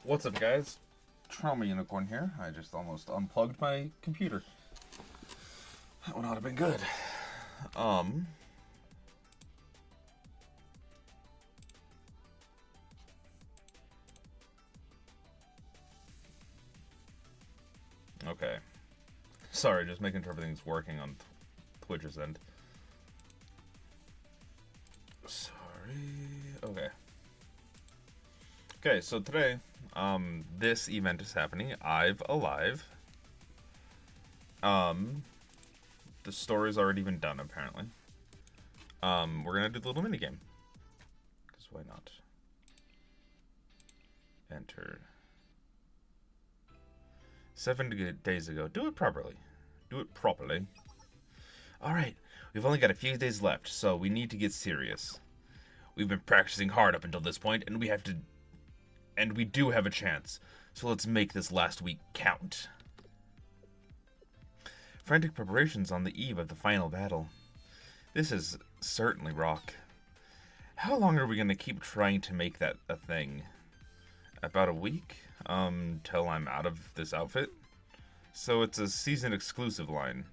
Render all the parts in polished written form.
What's up, guys? Trauma Unicorn here. I just almost unplugged my computer. That would not have been good. Um. Okay. Sorry, just making sure everything's working on Twitch's end. Sorry. Okay. Okay, so today, this event is happening. I've Alive. The story's already been done, apparently. We're gonna do the little minigame. Because why not? Enter. 7 days ago. Do it properly. Do it properly. Alright, we've only got a few days left, so we need to get serious. We've been practicing hard up until this point, and we do have a chance. So let's make this last week count. Frantic preparations on the eve of the final battle. This is certainly rock. How long are we gonna keep trying to make that a thing? About a week? Till I'm out of this outfit? So it's a season exclusive line.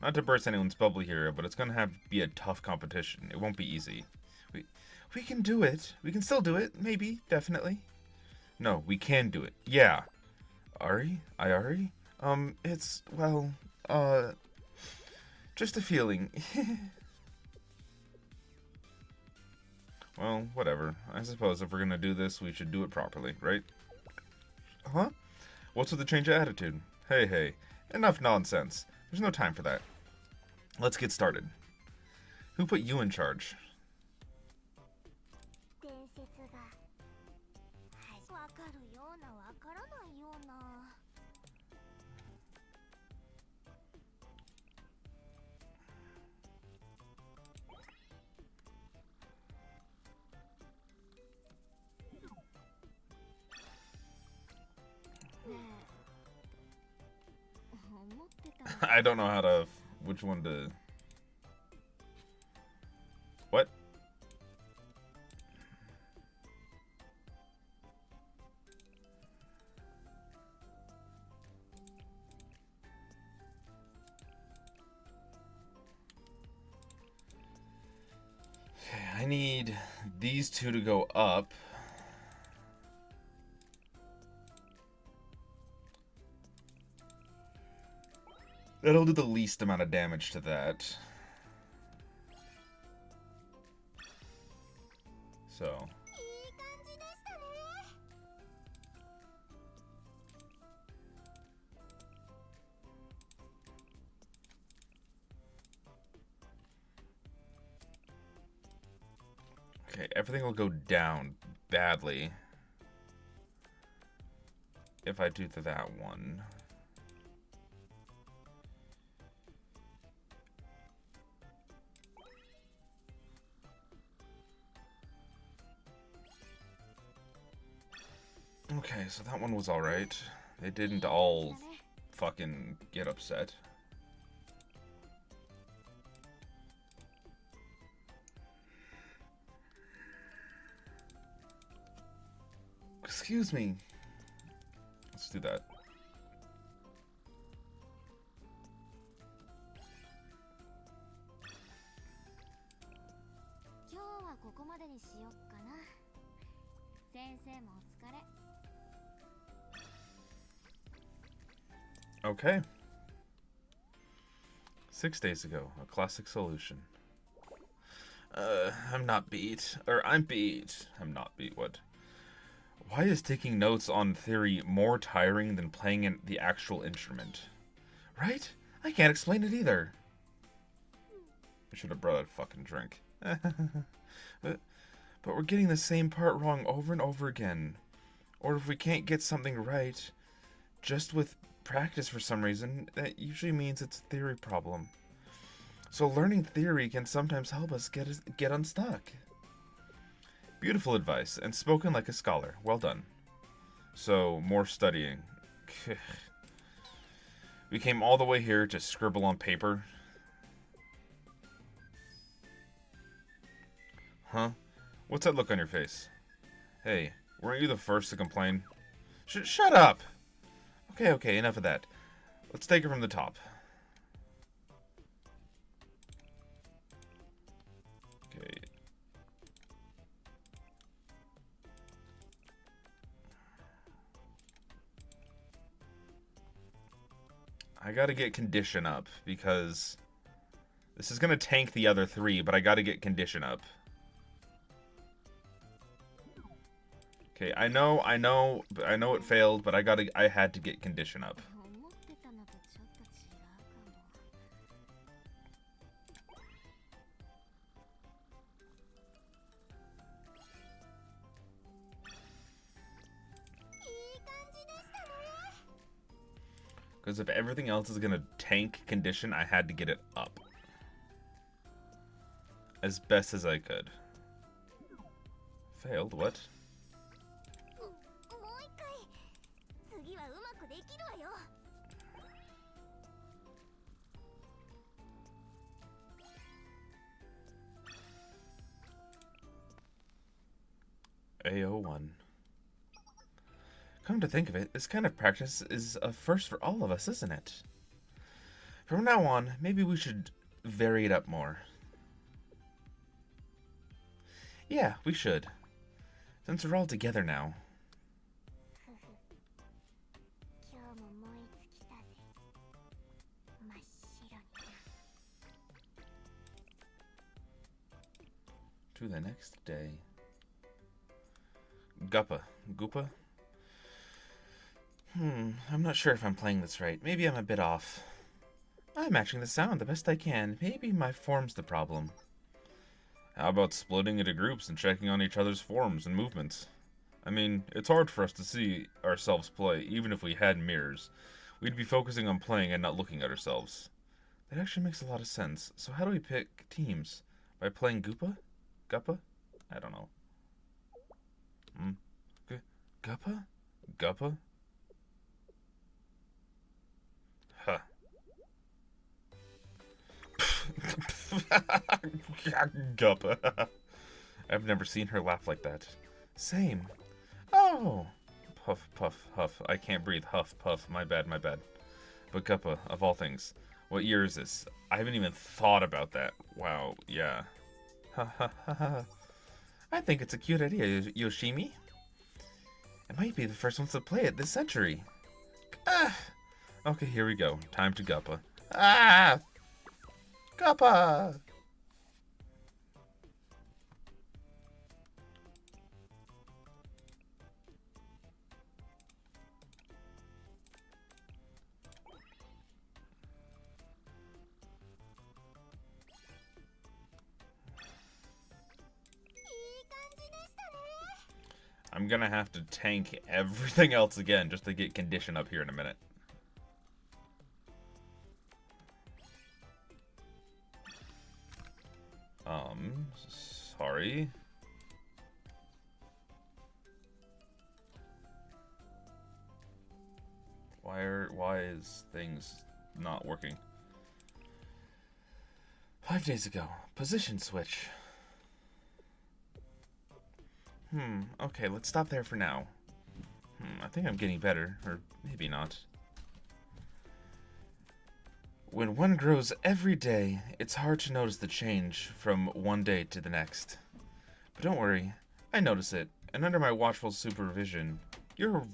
Not to burst anyone's bubble here, but it's gonna be a tough competition. It won't be easy. We can do it. We can still do it. Maybe. Definitely. No, we can do it. Yeah. Ari? Iari? It's, well, just a feeling. Well, whatever. I suppose if we're gonna do this, we should do it properly, right? Huh? What's with the change of attitude? Hey. Enough nonsense. There's no time for that. Let's get started. Who put you in charge? I don't know how to... which one to... What? Okay, I need these two to go up. That'll do the least amount of damage to that. So. Okay, everything will go down badly if I do that one. Okay, so that one was alright. They didn't all fucking get upset. Excuse me. Let's do that. Okay. 6 days ago, a classic solution. I'm not beat. Or, I'm beat. I'm not beat, what? Why is taking notes on theory more tiring than playing the actual instrument? Right? I can't explain it either. I should have brought a fucking drink. but we're getting the same part wrong over and over again. Or if we can't get something right, just with practice for some reason, that usually means it's a theory problem. So learning theory can sometimes help us get unstuck. Beautiful advice, and spoken like a scholar. Well done. So, more studying. We came all the way here to scribble on paper. Huh? What's that look on your face? Hey, weren't you the first to complain? Shut up! Okay, enough of that. Let's take it from the top. Okay. I gotta get condition up, because this is gonna tank the other three, but I gotta get condition up. Okay, I know it failed, but I had to get condition up. Because if everything else is gonna tank condition, I had to get it up. As best as I could. Failed, what? AO1. Come to think of it, this kind of practice is a first for all of us, isn't it? From now on, maybe we should vary it up more. Yeah, we should. Since we're all together now. To the next day. Goopa? I'm not sure if I'm playing this right. Maybe I'm a bit off. I'm matching the sound the best I can. Maybe my form's the problem. How about splitting into groups and checking on each other's forms and movements? I mean, it's hard for us to see ourselves play, even if we had mirrors. We'd be focusing on playing and not looking at ourselves. That actually makes a lot of sense. So how do we pick teams? By playing Goopa? Guppa? I don't know. Guppa? Guppa? Huh. Guppa. I've never seen her laugh like that. Same. Oh! Puff, puff, huff. I can't breathe. Huff, puff. My bad. But Guppa, of all things. What year is this? I haven't even thought about that. Wow, yeah. Ha ha ha ha. I think it's a cute idea, Yoshimi. It might be the first ones to play it this century. Ah! Okay, here we go. Time to Guppa. Ah! Guppa! I'm gonna have to tank everything else again just to get condition up here in a minute. Sorry. Why is things not working? 5 days ago. Position switch. Okay, let's stop there for now. I think I'm getting better, or maybe not. When one grows every day, it's hard to notice the change from one day to the next. But don't worry, I notice it, and under my watchful supervision, you're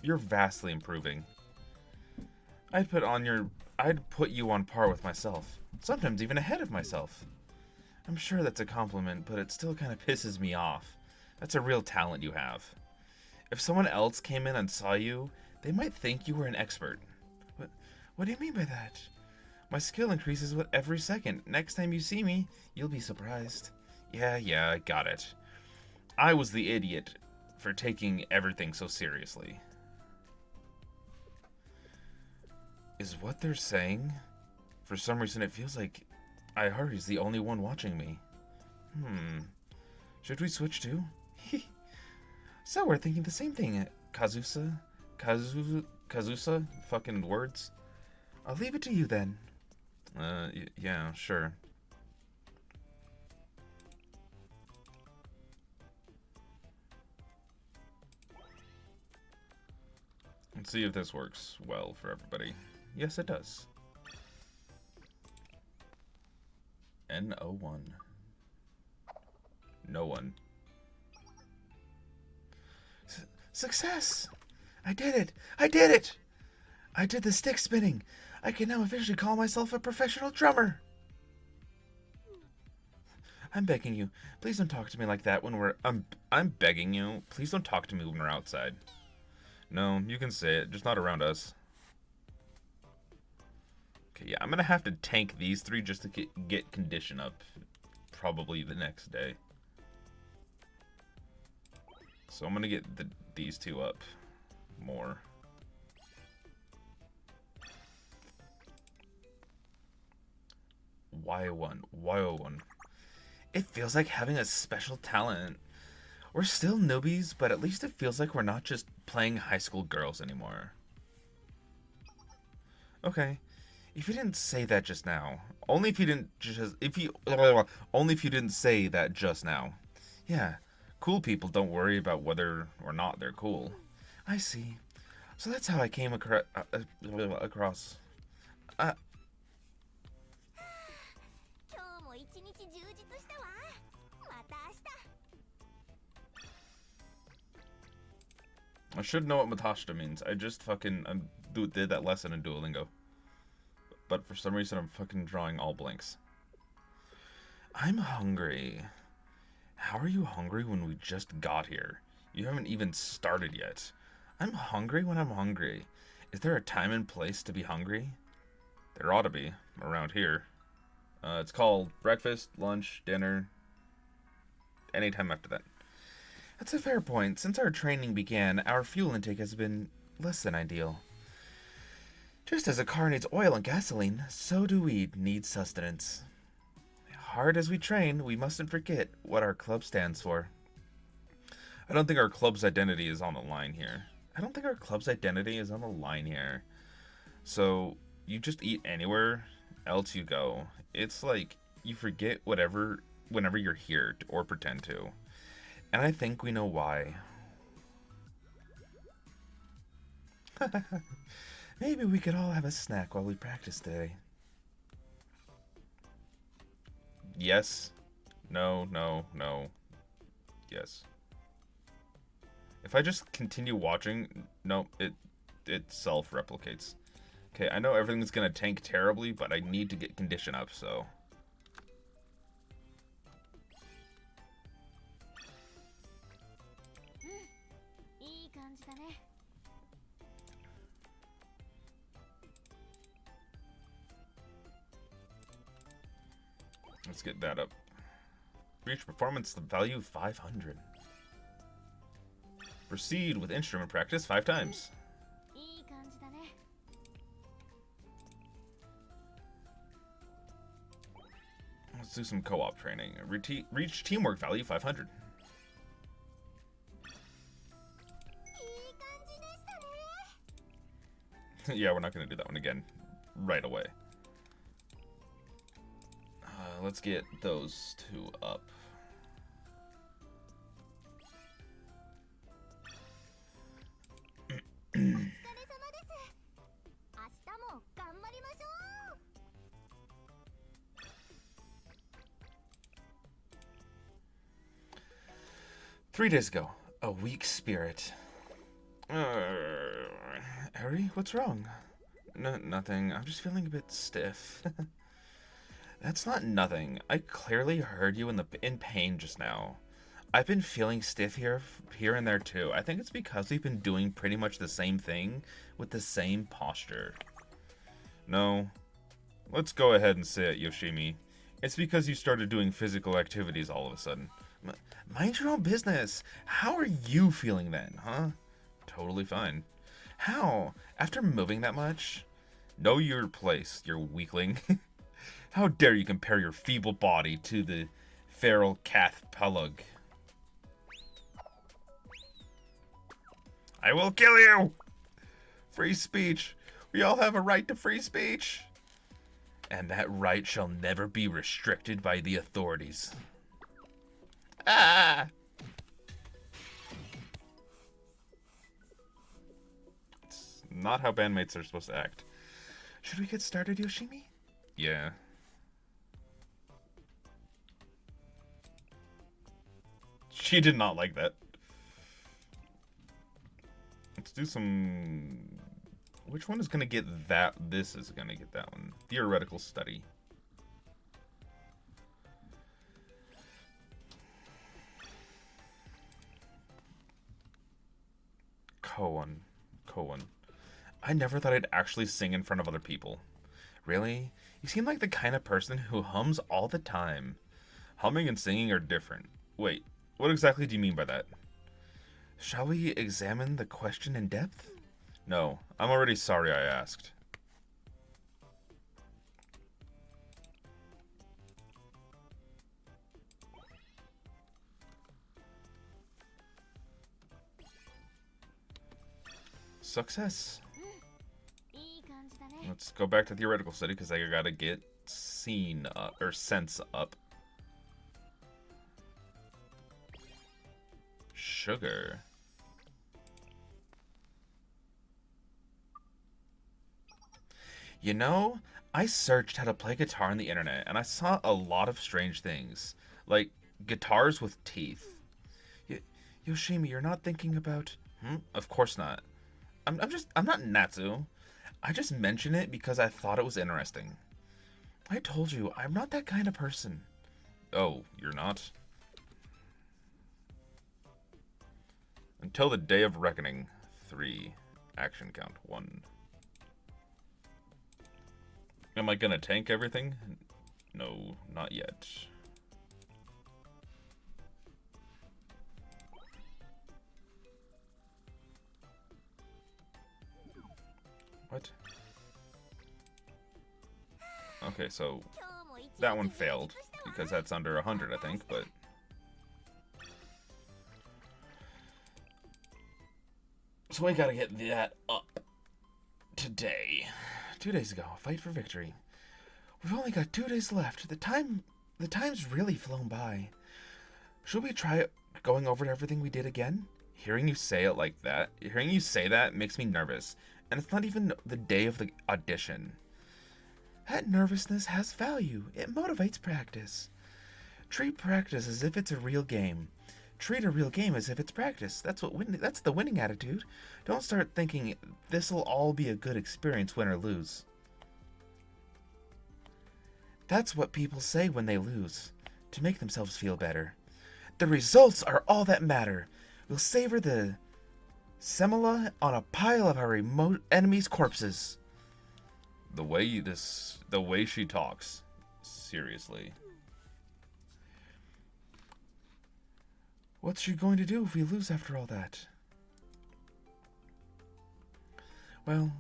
vastly improving. I'd put you on par with myself, sometimes even ahead of myself. I'm sure that's a compliment, but it still kind of pisses me off. That's a real talent you have. If someone else came in and saw you, they might think you were an expert. What do you mean by that? My skill increases with every second. Next time you see me, you'll be surprised. Yeah, I got it. I was the idiot for taking everything so seriously. Is what they're saying? For some reason it feels like Ihari's the only one watching me. Should we switch too? So we're thinking the same thing. Kazusa? Fucking words. I'll leave it to you then. Yeah, sure. Let's see if this works well for everybody. Yes, it does. N01. No one. Success! I did it! I did it! I did the stick spinning! I can now officially call myself a professional drummer! I'm begging you, please don't talk to me like that when we're... I'm begging you, please don't talk to me when we're outside. No, you can say it, just not around us. Okay, yeah, I'm gonna have to tank these three just to get condition up. Probably the next day. So I'm gonna get these two up more. Y01. It feels like having a special talent. We're still newbies, but at least it feels like we're not just playing high school girls anymore. Okay, if you didn't say that just now, only if you didn't say that just now. Yeah, cool people don't worry about whether or not they're cool. I see. So that's how I came across. 今日も一日充実したわ。また明日。 I should know what Matashita means. I just fucking did that lesson in Duolingo. But for some reason I'm fucking drawing all blanks. I'm hungry. How are you hungry when we just got here? You haven't even started yet. I'm hungry when I'm hungry. Is there a time and place to be hungry? There ought to be, around here. It's called breakfast, lunch, dinner, anytime after that. That's a fair point. Since our training began, our fuel intake has been less than ideal. Just as a car needs oil and gasoline, so do we need sustenance. Hard as we train, we mustn't forget what our club stands for. I don't think our club's identity is on the line here. So, you just eat anywhere else you go. It's like you forget whenever you're here, or pretend to. And I think we know why. Maybe we could all have a snack while we practice today. Yes. No. Yes. If I just continue watching, no, it self-replicates. Okay, I know everything's gonna tank terribly, but I need to get condition up, so... Let's get that up. Reach performance value 500. Proceed with instrument practice 5 times. Let's do some co-op training. Reach teamwork value 500. Yeah, we're not going to do that one again right away. Let's get those two up. Three days ago, a weak spirit. Harry, what's wrong? Nothing. I'm just feeling a bit stiff. That's not nothing. I clearly heard you in pain just now. I've been feeling stiff here and there too. I think it's because we've been doing pretty much the same thing with the same posture. No. Let's go ahead and say it, Yoshimi. It's because you started doing physical activities all of a sudden. Mind your own business. How are you feeling then, huh? Totally fine. How? After moving that much? Know your place, you weakling. How dare you compare your feeble body to the feral Cath Palug? I will kill you! Free speech. We all have a right to free speech. And that right shall never be restricted by the authorities. Ah! Not how bandmates are supposed to act. Should we get started, Yoshimi? Yeah. She did not like that. Let's do some... Which one is going to get that? This is going to get that one. Theoretical study. Koan. I never thought I'd actually sing in front of other people. Really? You seem like the kind of person who hums all the time. Humming and singing are different. Wait, what exactly do you mean by that? Shall we examine the question in depth? No, I'm already sorry I asked. Success. Let's go back to theoretical study because I gotta get scene up, or sense up. Sugar. You know, I searched how to play guitar on the internet and I saw a lot of strange things. Like guitars with teeth. Yoshimi, you're not thinking about... Of course not. I'm not Natsu. I just mention it because I thought it was interesting. I told you, I'm not that kind of person. Oh, you're not? Until the day of reckoning. 3. Action count. 1. Am I gonna tank everything? No, not yet. What? Okay, so that one failed because that's under 100, I think, but... So we gotta get that up today. 2 days ago, fight for victory. We've only got 2 days left. The time's really flown by. Should we try going over everything we did again? Hearing you say that makes me nervous. And it's not even the day of the audition. That nervousness has value. It motivates practice. Treat practice as if it's a real game. Treat a real game as if it's practice. That's the winning attitude. Don't start thinking this'll all be a good experience, win or lose. That's what people say when they lose, to make themselves feel better. The results are all that matter. We'll savor the semilla on a pile of our remote enemies' corpses. The way she talks. Seriously. What's she going to do if we lose after all that? Well,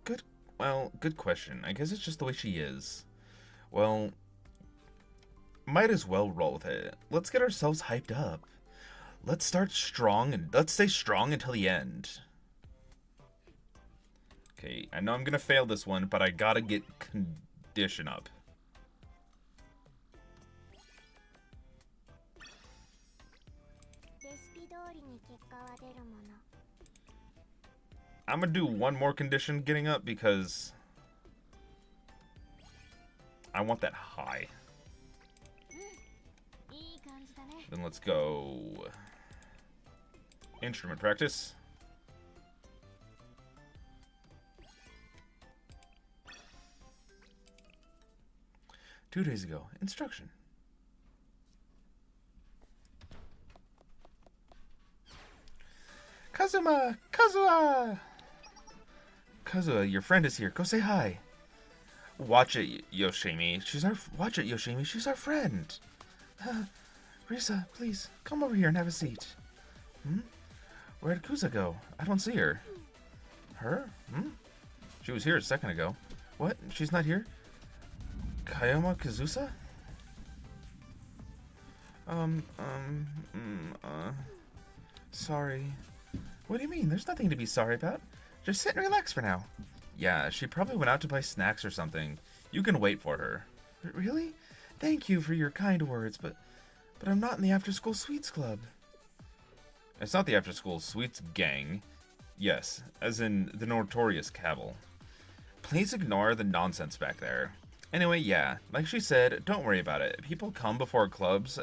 good question. I guess it's just the way she is. Well, might as well roll with it. Let's get ourselves hyped up. Let's start strong and let's stay strong until the end. Okay, I know I'm gonna fail this one, but I gotta get condition up. I'm gonna do one more condition getting up because I want that high. Then let's go instrument practice. Two days ago, instruction. Kazuma! Kazuha! Kazuha, your friend is here. Go say hi. Watch it, Yoshimi. Watch it, Yoshimi. She's our friend. Risa, please come over here and have a seat. Where'd Kuza go? I don't see her. Her? She was here a second ago. What? She's not here? Kayama Kazusa? Sorry. What do you mean? There's nothing to be sorry about. Just sit and relax for now. Yeah, she probably went out to buy snacks or something. You can wait for her. Really? Thank you for your kind words, but I'm not in the after-school sweets club. It's not the after-school sweets gang. Yes, as in the notorious Cabal. Please ignore the nonsense back there. Anyway, yeah, like she said, don't worry about it. People come before clubs,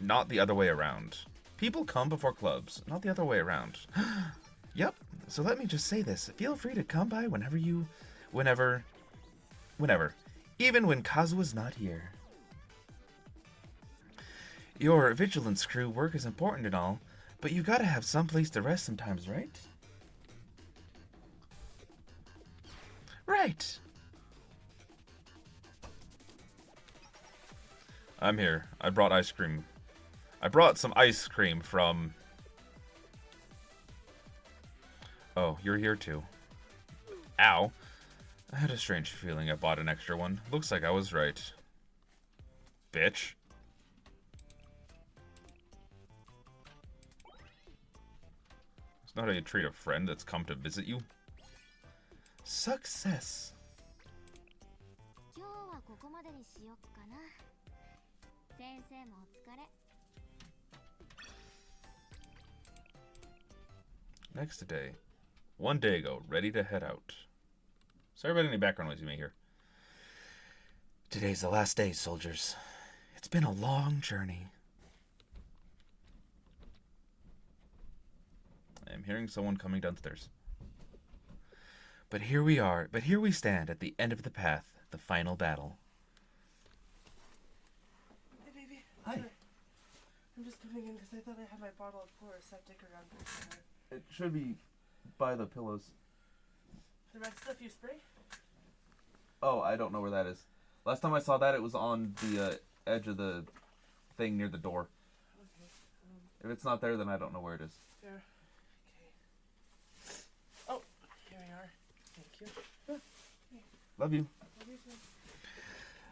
not the other way around. People come before clubs, not the other way around. Yep, so let me just say this. Feel free to come by whenever, even when Kazua's not here. Your vigilance crew work is important and all, but you gotta have some place to rest sometimes, right? Right. I'm here. I brought ice cream. I brought some ice cream from... Oh, you're here too. Ow. I had a strange feeling I bought an extra one. Looks like I was right. Bitch. It's not how you treat a friend that's come to visit you. Success. 今日はここまでにしよっかな。先生もお疲れ。Next day. One day ago, ready to head out. Sorry about any background noise you may hear. Today's the last day, soldiers. It's been a long journey. I am hearing someone coming downstairs. But here we are. But here we stand at the end of the path, the final battle. Hey, baby. Hi. Sorry. I'm just coming in because I thought I had my bottle of pour septic around here. It should be by the pillows. The red stuff you spray? Oh, I don't know where that is. Last time I saw that, it was on the edge of the thing near the door. Okay. If it's not there, then I don't know where it is. There. Okay. Oh, here we are. Thank you. Love you. Love you too.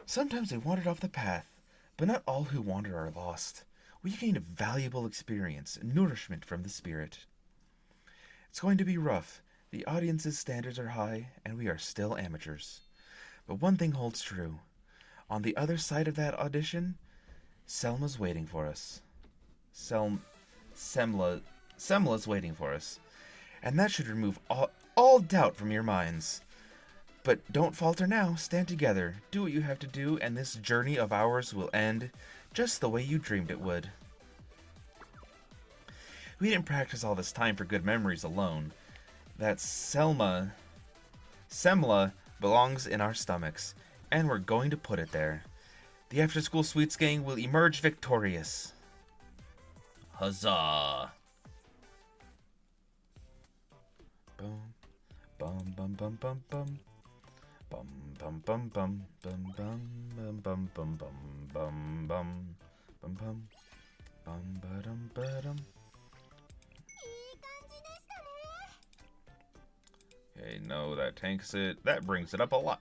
Sometimes we wandered off the path, but not all who wander are lost. We gain a valuable experience, nourishment from the spirit. It's going to be rough. The audience's standards are high, and we are still amateurs. But one thing holds true. On the other side of that audition, Selma's waiting for us. Semla's waiting for us. And that should remove all doubt from your minds. But don't falter now. Stand together. Do what you have to do, and this journey of ours will end just the way you dreamed it would. We didn't practice all this time for good memories alone. That Semla belongs in our stomachs, and we're going to put it there. The After School Sweets gang will emerge victorious. Huzzah! Boom, bum, bum, bum, bum, bum. Bum, bum, bum, bum, bum, bum, bum, bum, bum, bum, bum, bum, bum, bum, bum, ba-dum, ba-dum. いい感じでしたね。 Okay, no, that tanks it. That brings it up a lot.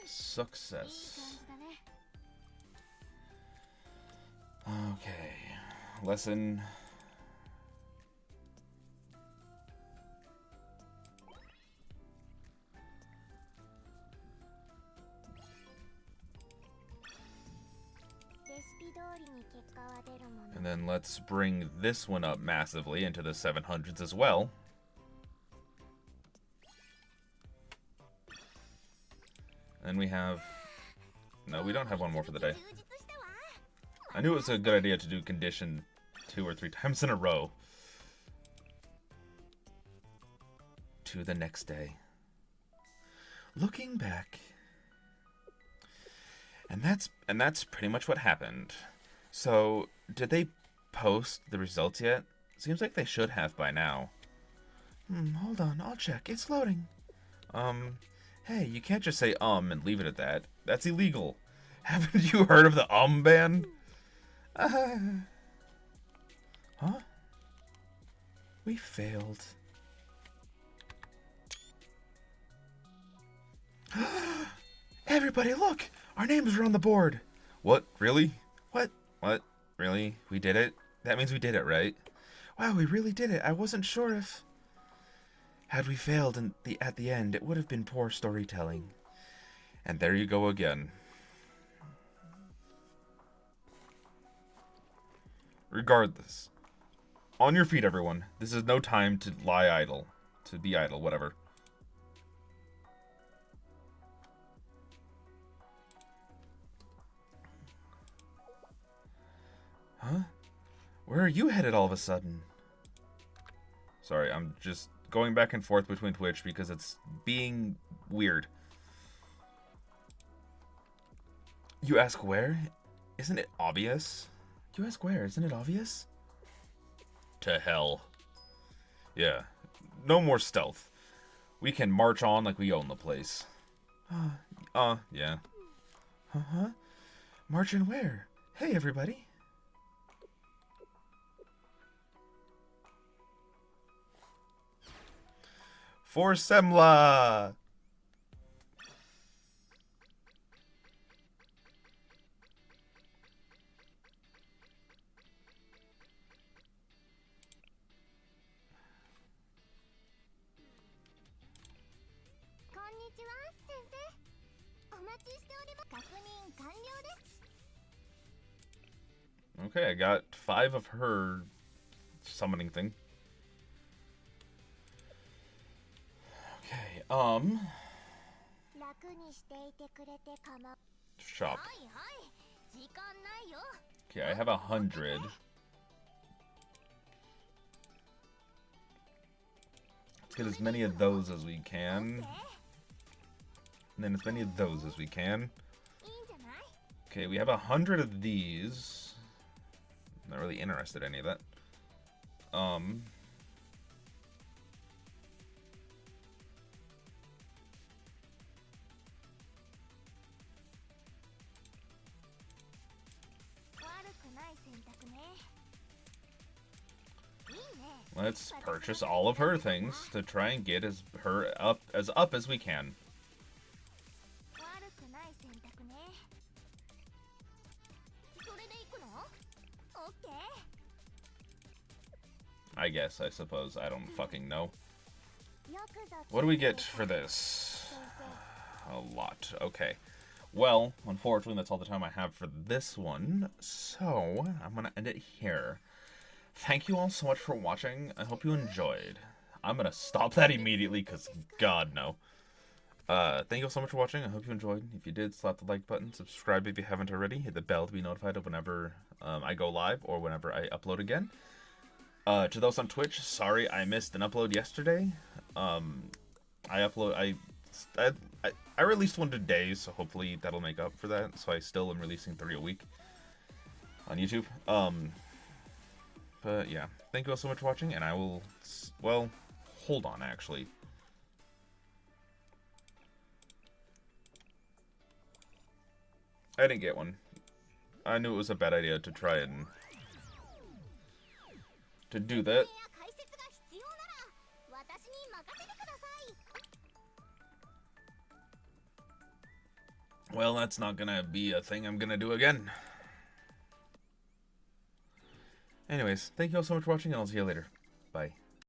Success. いい感じだね。 Okay. Lesson. And then let's bring this one up massively into the 700s as well. And we have... No, we don't have one more for the day. I knew it was a good idea to do condition 2 or 3 times in a row. To the next day. Looking back... And that's pretty much what happened. So, did they post the results yet? Seems like they should have by now. Hold on, I'll check. It's loading. Hey, you can't just say and leave it at that. That's illegal. Haven't you heard of the ban? Huh? We failed. Everybody, look! Our names are on the board. What? Really? What? Really? We did it? That means we did it, right? Wow, we really did it. I wasn't sure if... Had we failed at the end, it would have been poor storytelling. And there you go again. Regardless. On your feet, everyone. This is no time to lie idle. To be idle, whatever. Huh? Where are you headed all of a sudden? Sorry, I'm just going back and forth between Twitch because it's being weird. You ask where? Isn't it obvious? You ask where? Isn't it obvious? To hell. Yeah. No more stealth. We can march on like we own the place. Yeah. Uh-huh. Marching where? Hey, everybody. For Semla! Okay, I got 5 of her summoning thing. Okay, shop. Okay, I have 100. Let's get as many of those as we can. And then as many of those as we can. Okay, we have 100 of these. Not really interested in any of that. Let's purchase all of her things to try and get as up as we can. I suppose. I don't fucking know. What do we get for this? A lot. Okay. Well, unfortunately, that's all the time I have for this one. So, I'm going to end it here. Thank you all so much for watching. I hope you enjoyed. I'm going to stop that immediately because, God, no. Thank you all so much for watching. I hope you enjoyed. If you did, slap the like button. Subscribe if you haven't already. Hit the bell to be notified of whenever I go live or whenever I upload again. To those on Twitch, sorry I missed an upload yesterday. I released one today, so hopefully that'll make up for that. So I still am releasing 3 a week on YouTube. But yeah, thank you all so much for watching, and I will, well, hold on actually. I didn't get one. I knew it was a bad idea to try and to do that. Well, that's not gonna be a thing I'm gonna do again. Anyways, thank you all so much for watching, and I'll see you later. Bye.